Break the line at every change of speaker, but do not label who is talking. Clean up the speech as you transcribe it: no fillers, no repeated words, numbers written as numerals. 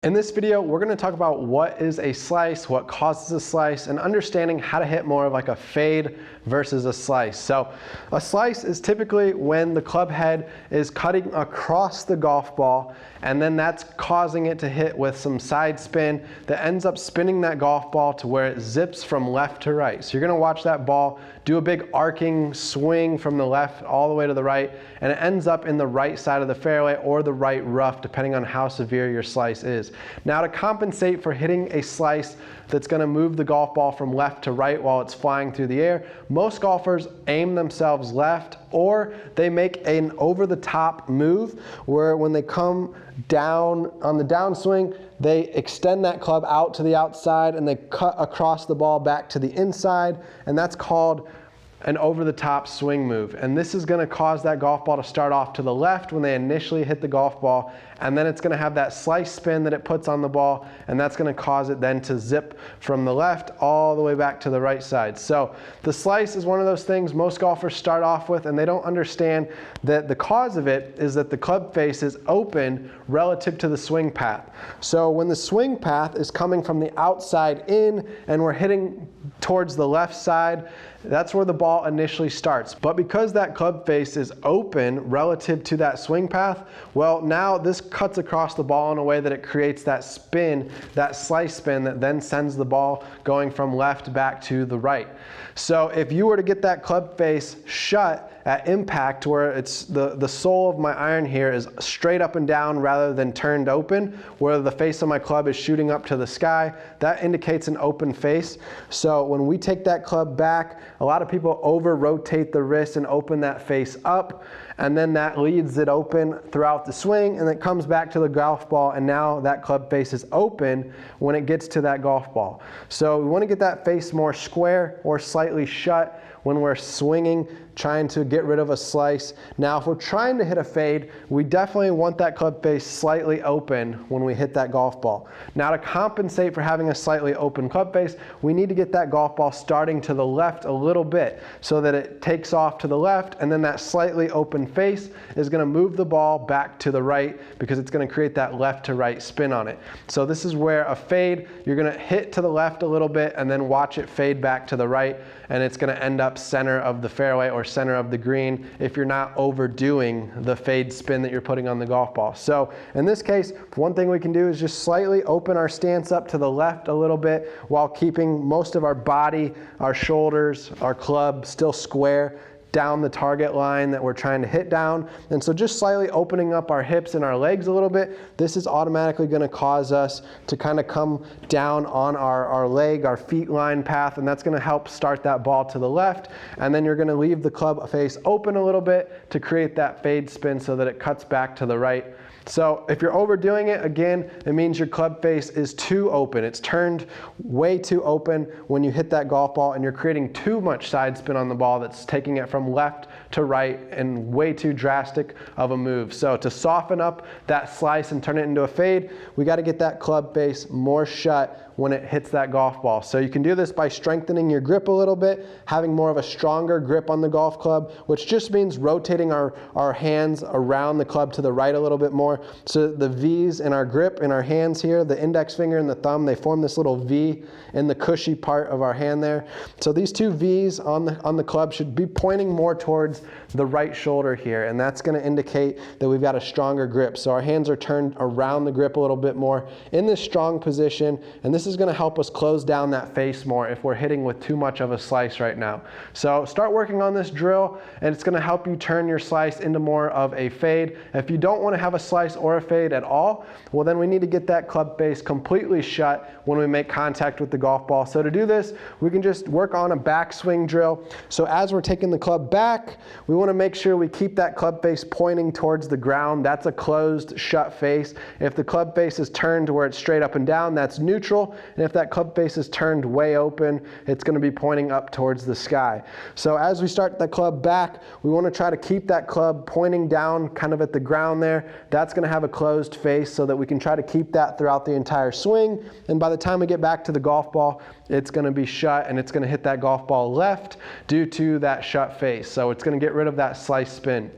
In this video, we're going to talk about what is a slice, what causes a slice, and understanding how to hit more of like a fade versus a slice. So a slice is typically when the club head is cutting across the golf ball, and then that's causing it to hit with some side spin that ends up spinning that golf ball to where it zips from left to right. So you're going to watch that ball do a big arcing swing from the left all the way to the right, and it ends up in the right side of the fairway or the right rough, depending on how severe your slice is. Now, to compensate for hitting a slice that's going to move the golf ball from left to right while it's flying through the air, most golfers aim themselves left, or they make an over-the-top move where when they come down on the downswing, they extend that club out to the outside and they cut across the ball back to the inside, and that's called an over-the-top swing move. And this is going to cause that golf ball to start off to the left when they initially hit the golf ball, and then it's going to have that slice spin that it puts on the ball, and that's going to cause it then to zip from the left all the way back to the right side. So the slice is one of those things most golfers start off with, and they don't understand that the cause of it is that the club face is open relative to the swing path. So when the swing path is coming from the outside in and we're hitting towards the left side, that's where the ball initially starts. But because that club face is open relative to that swing path, well, now this cuts across the ball in a way that it creates that spin, that slice spin that then sends the ball going from left back to the right. So if you were to get that club face shut at impact, where it's the sole of my iron here is straight up and down rather than turned open, where the face of my club is shooting up to the sky, that indicates an open face. So when we take that club back, a lot of people over rotate the wrist and open that face up, and then that leaves it open throughout the swing, and it comes back to the golf ball, and now that club face is open when it gets to that golf ball. So we want to get that face more square or slightly shut when we're swinging, trying to get rid of a slice. Now, if we're trying to hit a fade, we definitely want that club face slightly open when we hit that golf ball. Now, to compensate for having a slightly open club face, we need to get that golf ball starting to the left a little bit so that it takes off to the left, and then that slightly open face is going to move the ball back to the right because it's going to create that left to right spin on it. So this is where a fade, you're going to hit to the left a little bit and then watch it fade back to the right, and it's going to end up center of the fairway or center of the green if you're not overdoing the fade spin that you're putting on the golf ball. So in this case, one thing we can do is just slightly open our stance up to the left a little bit while keeping most of our body, our shoulders, our club still square down the target line that we're trying to hit down. And so just slightly opening up our hips and our legs a little bit, this is automatically going to cause us to kind of come down on our leg, our feet line path, and that's going to help start that ball to the left. And then you're going to leave the club face open a little bit to create that fade spin so that it cuts back to the right. So if you're overdoing it, again, it means your club face is too open. It's turned way too open when you hit that golf ball, and you're creating too much side spin on the ball that's taking it from left to right and way too drastic of a move. So to soften up that slice and turn it into a fade, we got to get that club face more shut when it hits that golf ball. So you can do this by strengthening your grip a little bit, having more of a stronger grip on the golf club, which just means rotating our hands around the club to the right a little bit more. So the V's in our grip in our hands here, the index finger and the thumb, they form this little V in the cushy part of our hand there. So these two V's on the club should be pointing more towards the right shoulder here, and that's going to indicate that we've got a stronger grip. So our hands are turned around the grip a little bit more in this strong position, and this is going to help us close down that face more if we're hitting with too much of a slice right now. So start working on this drill, and it's going to help you turn your slice into more of a fade. If you don't want to have a slice or a fade at all, well, then we need to get that club face completely shut when we make contact with the golf ball. So to do this, we can just work on a backswing drill. So as we're taking the club back, we want to make sure we keep that club face pointing towards the ground. That's a closed, shut face. If the club face is turned to where it's straight up and down, that's neutral. And if that club face is turned way open, it's going to be pointing up towards the sky. So as we start the club back, we want to try to keep that club pointing down kind of at the ground there. That's going to have a closed face so that we can try to keep that throughout the entire swing. And by the time we get back to the golf ball, it's going to be shut, and it's going to hit that golf ball left due to that shut face. So it's going to get rid of that slice spin.